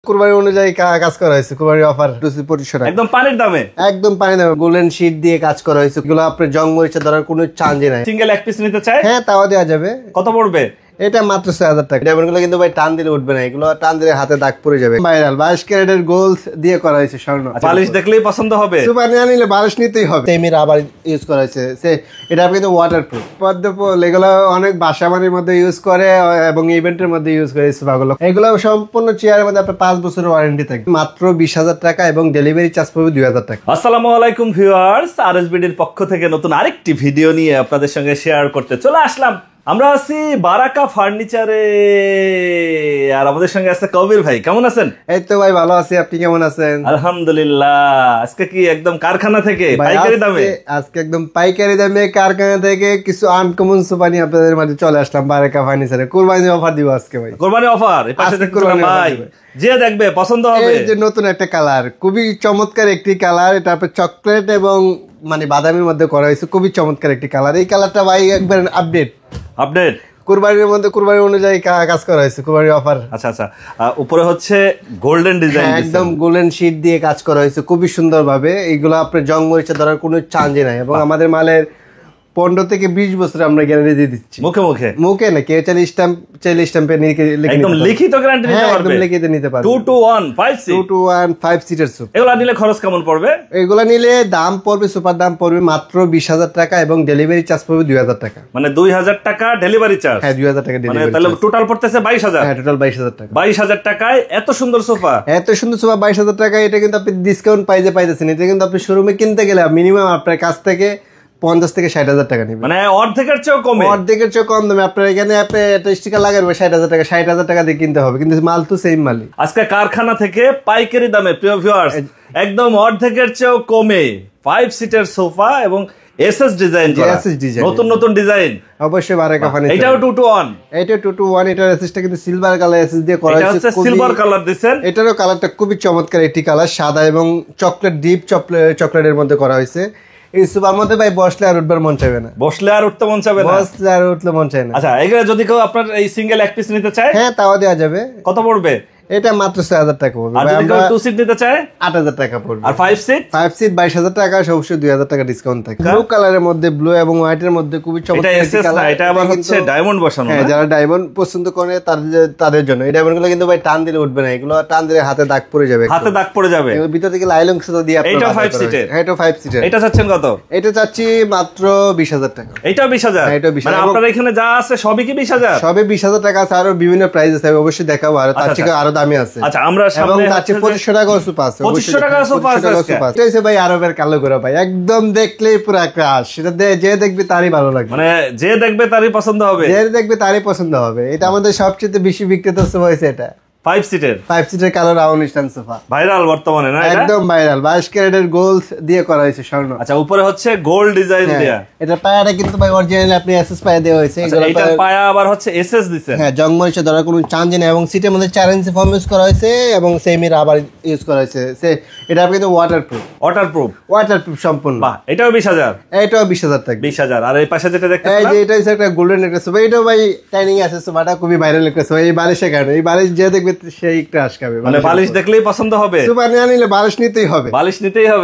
কুরবানি অনুযায়ী কাজ করা হয়েছে। কুরবানি অফার 2500 টাকা, একদম পানির দামে, একদম পানির দামে গোল্ডেন শীট দিয়ে কাজ করা হয়েছে। এগুলো আপনার জং মরিচা ধরার কোনো চান্সই নাই। সিঙ্গেল এক পিস নিতে চাই, হ্যাঁ তাও দেওয়া যাবে। কত পড়বে? এটা মাত্র 6000 টাকা। ডায়মন্ডগুলো কিন্তু ভাই টান দিলে উঠবে না, এগুলো টান দিলে হাতে দাগ পড়ে যাবে। ভাইরাল 22 ক্যারেটের গোল্ড দিয়ে করা হয়েছে স্বর্ণ। বালিশ দেখলেই পছন্দ হবে। সুপার নিয়ে নিলে বালিশ নিতেই হবে। সেমির আবার ইউজ করা হয়েছে, এটা কিন্তু ওয়াটারপ্রুফ পদ্মফুল। এগুলো অনেক বাসাবাড়ির মধ্যে ইউজ করে এবং ইভেন্টের মধ্যে ইউজ করে। সোফাগুলো এগুলো সম্পূর্ণ চেয়ারের মধ্যে আপনার 5 বছরের ওয়ারেন্টি থাকবে। মাত্র 20,000 টাকা এবং ডেলিভারি চার্জ পড়বে 2000 টাকা। আসসালামু আলাইকুম ভিউয়ার্স, আরএসবিডির পক্ষ থেকে নতুন আরেকটি ভিডিও নিয়ে আপনাদের সঙ্গে শেয়ার করতে চলে আসলাম। আমরা আছি বারাকা ফার্নিচারে, আর আমাদের সঙ্গে আছে কবির ভাই। কেমন আছেন? এই তো ভাই ভালো আছি, আপনি কেমন আছেন? আলহামদুলিল্লাহ। আজকে কি একদম কারখানা থেকে পাইকারি দামে? আজকে একদম পাইকারি দামে কারখানা থেকে কিছু আনকমন সোফা নিয়ে আপনাদের মাঝে চলে আসলাম বারাকা ফার্নিচারে। কুরবানি অফার দিব আজকে ভাই। কুরবানি অফার এই পাশে দেখছিলাম ভাই, যে দেখবে পছন্দ হবে। এই যে নতুন একটা কালার, খুবই চমৎকার একটি কালার। এটা আপনার চকলেট এবং মানে বাদামের মধ্যে করা হয়েছে, খুবই চমৎকার একটি কালার। এই কালারটা ভাই একবার আপডেট কুরবানির মধ্যে কুরবানি অনুযায়ী কাজ করা হয়েছে। কুরবানি অফার। আচ্ছা আচ্ছা, উপরে হচ্ছে গোল্ডেন ডিজাইন, একদম গোল্ডেন শীট দিয়ে কাজ করা হয়েছে খুবই সুন্দর ভাবে। এইগুলো আপনার জং মরিচা ধরার কোনো চান্সই নাই এবং আমাদের মালের 15 থেকে 20 বছর আমরা গ্যারান্টি দিয়ে দিচ্ছি। মুখে না, কেউ চাইলে স্ট্যাম্পে একদম লিখিত গ্যারান্টি নিতে পারবে। একদম লিখিত নিতে পারবে। 221 সিটার সোফা। এগুলা নিলে খরচ কেমন পড়বে? এগুলা নিলে দাম পড়বে, সুপার দাম পড়বে মাত্র 20,000 টাকা এবং ডেলিভারি চার্জ পড়বে 2000 টাকা। মানে 2000 টাকা ডেলিভারি চার্জ? হ্যাঁ 2000 টাকা ডেলিভারি। তাহলে টোটাল পড়তেছে 22,000। হ্যাঁ টোটাল 22,000 টাকা। 22,000 টাকায় এত সুন্দর সোফা, 22,000 টাকা। এটা কিন্তু আপনি ডিসকাউন্ট পাইতেছেন। এটা কিন্তু আপনি শোরুমে কিনতে গেলে মিনিমাম আপনার কাছ থেকে 50 থেকে 60,000 টাকা নেবে, মানে অর্ধেকের চেয়েও কম দামে। আপনার এখানে আপনি একটা স্টিকার লাগাবেন 60,000 টাকা, 60,000 টাকা দিয়ে কিনতে হবে, কিন্তু মাল তো সেম মালই। আজকে কারখানা থেকে পাইকারি দামে প্রিয় ভিউয়ার্স, একদম অর্ধেকের চেয়েও কমে 5 সিটের সোফা এবং এসএস ডিজাইন, নতুন ডিজাইন। অবশ্যই বারাকা ফার্নিচার। এটাও 2-to-1, এটা 2-to-1। এটার এসএসটা কিন্তু সিলভার কালার এসএস দিয়ে করা হয়েছে। সিলভার কালার দিবেন। এটারও কালারটা খুবই চমৎকার একটি কালার, সাদা এবং চকলেট, ডিপ চকলেটের মধ্যে করা হয়েছে। এই সোফার মধ্যে ভাই বসলে আর উঠবার মন চাইবে না। বসলে আর উঠতে মন চাইবে না। আচ্ছা, এগুলা যদি কেউ আপনার এই সিঙ্গেল এক পিস নিতে চায়, হ্যাঁ তাও দেওয়া যাবে। কত পড়বে? এটা মাত্র 6000 টাকা পড়বে। আর যদি কেউ 2 সিট নিতে চায় 8000 টাকা পড়বে। আর 5 সিট 22,000 টাকা, অবশ্যই 2000 টাকা ডিসকাউন্ট থাকে। ব্লু কালারের মধ্যে, ব্লু এবং হোয়াইটের মধ্যে খুবই চমৎকার একটি কালার। এটা আবার হচ্ছে ডায়মন্ড বসানো। হ্যাঁ, যারা ডায়মন্ড পছন্দ করে তাদের জন্য। এই ডায়মন্ডগুলো কিন্তু ভাই টান দিলে উঠবে না, এগুলো টান দিলে হাতে দাগ পড়ে যাবে। এর ভিতর থেকে লাইলন সুতা দিয়ে আপনারা। এটা 5 সিটের। হ্যাঁ এটা 5 সিটের। এটা চাচ্ছেন কত? এটা চাচ্ছি মাত্র 20,000 টাকা। এটা 20,000। হ্যাঁ এটা 20,000। মানে আপনার এখানে যা আছে সবই কি 20,000? সবই 20,000 টাকা আছে, আরো বিভিন্ন প্রাইস আছে, অবশ্যই দেখাবো। আর তার থেকে আরো দামি আছে। আচ্ছা, আমরা সামনে আছে 2500 টাকা সোফা আছে। 2500 টাকা সোফা আছে। এটা হচ্ছে ভাই আরবের কালো গোরা ভাই, একদম দেখলেই পুরো ক্রাশ। সেটা যে দেখবে তারই ভালো লাগবে, মানে যে দেখবে তারই পছন্দ হবে। এটা আমাদের সবচেয়ে বেশি বিক্রিত সোফা হয়েছে। এটা 5 সিটের কালো রাউন্ড স্ট্যান্ড সোফা, ভাইরাল বর্তমানে না? একদম ভাইরাল 22 ক্যারেটের গোল্ড দিয়ে করা হয়েছে স্বর্ণ। আচ্ছা, উপরে হচ্ছে গোল্ড ডিজাইন দেয়া। এটা পায়াটা কিন্তু ভাই অরিজিনালি আপনি এসএস পায়া দেওয়া হয়েছে। এটা পায়া আবার হচ্ছে এসএস দিবেন। হ্যাঁ, জং মরিচা ধরার কোনো চান্স নেই এবং সিটের মধ্যে 4 ইঞ্চি ফর্ম ইউজ করা হয়েছে এবং সেমির আবার ইউজ করা হয়েছে। এটা কিন্তু ওয়াটারপ্রুফ সম্পূর্ণ। বাহ, এটাও 20,000। এটাও 20,000 টাকা। 20,000। আর এই পাশে যেটা দেখতেছেন, এই যে এটা হচ্ছে একটা গোল্ডেন একটা সোফা। এটাও ভাই টাইনিং আছে, সোফাটা খুবই ভাইরাল একটা সোফা। এই বালিশের কারণে, এই বালিশ যে দেখবে সেই একটা আসবে, মানে বালিশ দেখলেই পছন্দ হবে। সোফা নিয়ে নিলে বালিশ নিতেই হবে।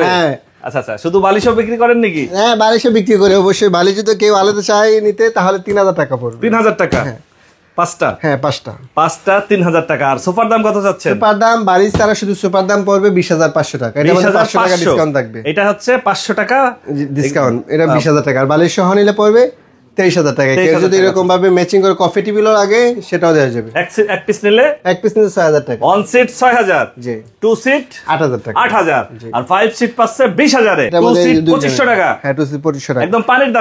হ্যাঁ। আচ্ছা আচ্ছা, শুধু বালিশও বিক্রি করেন নাকি? হ্যাঁ বালিশও বিক্রি করে, অবশ্যই। বালিশ যদি কেউ আলাদা চাই নিতে তাহলে 3000 টাকা পড়বে। 3000 টাকা? হ্যাঁ, 5টা? হ্যাঁ 5টা 3000 টাকা। আর সোফার দাম কত যাচ্ছে? সোফার দাম বালিশ ছাড়া শুধু সোফার দাম পড়বে 20,500 টাকা। এটা 500 টাকা ডিসকাউন্ট থাকবে। এটা হচ্ছে 500 টাকা ডিসকাউন্ট। এটা 20,000 টাকা। আর বালিশ সহ নিলে পড়বে 23,000 টাকা। কেউ যদি এরকম ভাবে ম্যাচিং করে কফি টেবিলও লাগে সেটাও দেওয়া যাবে। এক পিস নিলে 6,000 টাকা। 1 সিট 6,000। জি। 2 সিট 8,000 টাকা। 8,000। আর 5 সিট পাচ্ছে 20,000 এ। 2 সিট 2500 টাকা। হ্যাঁ 2 সিট 2500 টাকা। একদম পানির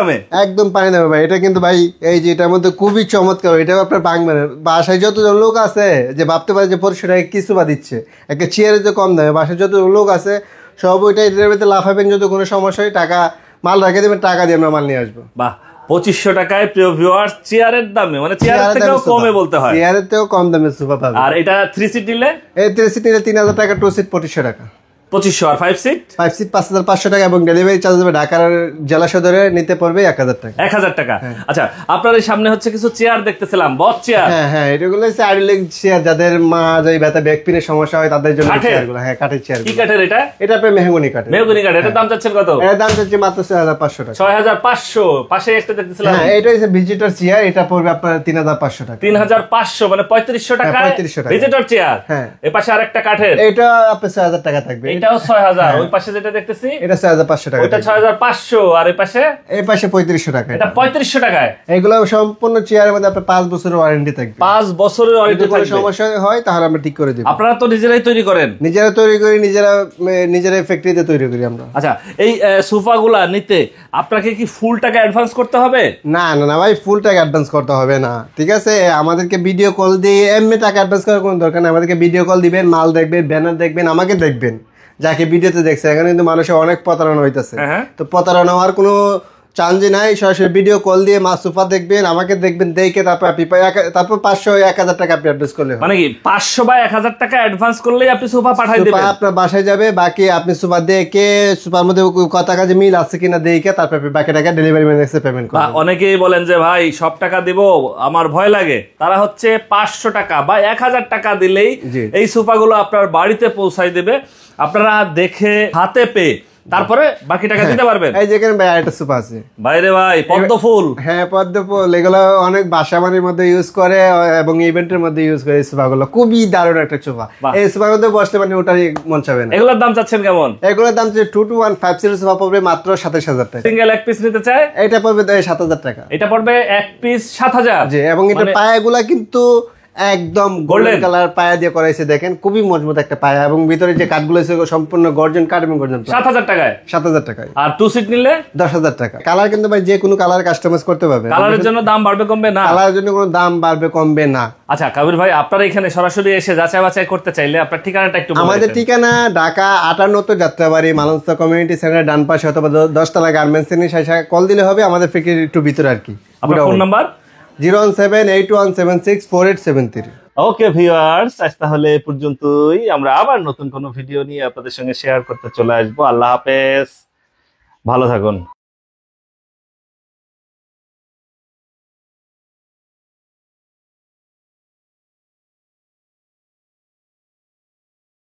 দামে, ভাই। এটা কিন্তু ভাই এই যে এটার মধ্যে খুবই চমৎকার। এটা আপনার বাংলার বাসায় যতজন লোক আছে যে ভাবতে পারে যে 2500 টাকা কিছু বা দিচ্ছে, একটা চেয়ারে যে কম দামে, বাসায় যত লোক আছে সব ওইটা এটার ভিতরে লাফাবেন। যদি কোনো সমস্যা হয় টাকা মাল রেখে দেবেন, টাকা দিয়ে আমরা মাল নিয়ে আসবো। বাহ, 2500 টাকায় প্রিয় ভিউয়ার্স চেয়ারের দামে, মানে চেয়ারের থেকেও কমে বলতে হয়। চেয়ারের থেকেও কম দামে সোফা পাবেন। আর এটা 3 সিট নিলে? এই 3 সিট নিলে 3000 টাকা, 2 সিট 2500 টাকা। 2500 আর 5 সিট 5 সিট 5500 টাকা এবং ডেলিভারি চার্জ হবে ঢাকার জেলা সদরে নিতে পড়বে 1000 টাকা। 1000 টাকা। আচ্ছা, আপনার এই সামনে হচ্ছে কিছু চেয়ার দেখতেছিলাম, বস চেয়ার। হ্যাঁ এগুলো হচ্ছে আইডলিং চেয়ার, যাদের মাঝে ব্যথা ব্যাক পেনের সমস্যা হয় তাদের জন্য চেয়ারগুলো। হ্যাঁ, কাঠের চেয়ার। কি কাঠের এটা? এটা আপনার মেহগনি কাঠের। মেহগনি কাঠ। এটার দাম চাচ্ছেন কত? এর দাম হচ্ছে মাত্র 6500 টাকা। 6500। পাশে একটা দেখতেছিলাম। হ্যাঁ, এটা হচ্ছে ভিজিটর চেয়ার, এটা পড়বে আপনার 3500 টাকা। 3500 মানে 3500 টাকা। 3500 টাকা ভিজিটর চেয়ার। হ্যাঁ। এই পাশে আরেকটা কাঠের। এটা আপনার 6000 টাকা থাকবে। এটাও 6000। ওই পাশে যেটা দেখতেছি এটা 6500 টাকা। ওটা 6500। আর এই পাশে? এই পাশে 3500 টাকা। এটা 3500 টাকায়। এগুলো সম্পূর্ণ চেয়ারের মধ্যে আপনার 5 বছরের ওয়ারেন্টি থাকবে। 5 বছরের ওয়ারেন্টি যদি কোনো সমস্যা হয় তাহলে আমরা ঠিক করে দেব। আপনারা তো নিজেরাই তৈরি করেন? নিজেরা তৈরি করি, নিজেরা ফ্যাক্টরিতে তৈরি করি আমরা। আচ্ছা, এই সোফাগুলা নিতে আপনাকে কি ফুল টাকা অ্যাডভান্স করতে হবে? না ভাই, ফুল টাকা অ্যাডভান্স করতে হবে না, ঠিক আছে? আমাদেরকে ভিডিও কল দিয়ে এমনি টাকা অ্যাডভান্স করার কোনো দরকার নেই। আমাদেরকে ভিডিও কল দিবেন, মাল দেখবেন, ব্যানার দেখবেন, আমাকে দেখবেন, যাকে ভিডিওতে দেখছে। এখানে কিন্তু মানুষের অনেক প্রতারণা হইতেছে। তো প্রতারণা হওয়ার কোনো চান্সই নাই। সরাসরি ভিডিও কল দিয়ে সোফা দেখবেন, আমাকে দেখবেন, দেখে তারপর আপনি তারপর 500-1000 টাকা আপনি অ্যাডভান্স করলে মানে কি 500 বা 1000 টাকা অ্যাডভান্স করলেই আপনি সোফা পাঠিয়ে দিবেন? আপনার বাসায় যাবে, বাকি আপনি সোফা দেখে সোফার মধ্যে কত কাজে মিল আছে কিনা দেখে তারপর আপনি বাকি টাকা ডেলিভারি ম্যানের কাছে পেমেন্ট করবেন। অনেকেই বলেন যে ভাই সব টাকা দিব, আমার ভয় লাগে। তারা হচ্ছে 500 টাকা বা 1000 টাকা দিলেই এই সোফাগুলো আপনার বাড়িতে পৌঁছায় দেবে। আপনারা দেখে হাতে পেয়ে তারপরে বাকি টাকা দিতে পারবেন। এই যেখানে ভাই একটা সোফা আছে বাইরে ভাই, পদ্ম ফুল। হ্যাঁ, পদ্ম ফুল। এগুলো অনেক বাসা বাড়ির মধ্যে ইউজ করে এবং ইভেন্টের মধ্যে ইউজ করে। এই সোফাগুলো খুবই দারুণ একটা সোফা। এই সোফার মধ্যে বসতে মানে ওটারই মন চাবে না। এগুলোর দাম চাচ্ছেন কেমন? এগুলোর দাম 2215 সোফা পড়বে মাত্র 27000 টাকা। সিঙ্গেল এক পিস নিতে চায় এটা পড়বে 7000 টাকা। এটা পড়বে এক পিস 7000। জি, এবং এটা পায়াগুলা কিন্তু একদম গোল্ডেন কালার পায়া দিয়ে করাইছে, দেখেন খুবই মজবুত একটা পায়া, এবং ভিতরে যে কাঠগুলো আছে সম্পূর্ণ গর্জন কাঠ এবং গর্জন। 7000 টাকায়। 7000 টাকায়। আর 2 সিট নিলে 10000 টাকা। কালার কিন্তু ভাই যে কোনো কালার কাস্টমাইজ করতে পারবে। কালারের জন্য দাম বাড়বে কমবে না? কালারের জন্য কোনো দাম বাড়বে কমবে না। আচ্ছা কবির ভাই, আপনারা এখানে সরাসরি এসে যাচাই বাছাই করতে চাইলে আপনার ঠিকানাটা একটু বলুন। আমাদের ঠিকানা ঢাকা 58 যাত্রাবাড়ি মালঞ্চ কমিউনিটি সেন্টার ডান পাশে অথবা 10 তলা গার্মেন্টস এর নিচে কল দিলে হবে। আমাদের ফ্যাক্টরি একটু ভিতরে আর কি। আপনার ফোন নাম্বার 01781764873। ওকে ভিউয়ার্স, আজ তাহলে এ পর্যন্তই। আমরা আবার নতুন কোনো ভিডিও নিয়ে আপনাদের সঙ্গে শেয়ার করতে চলে আসবো। আল্লাহ হাফেজ, ভালো থাকুন।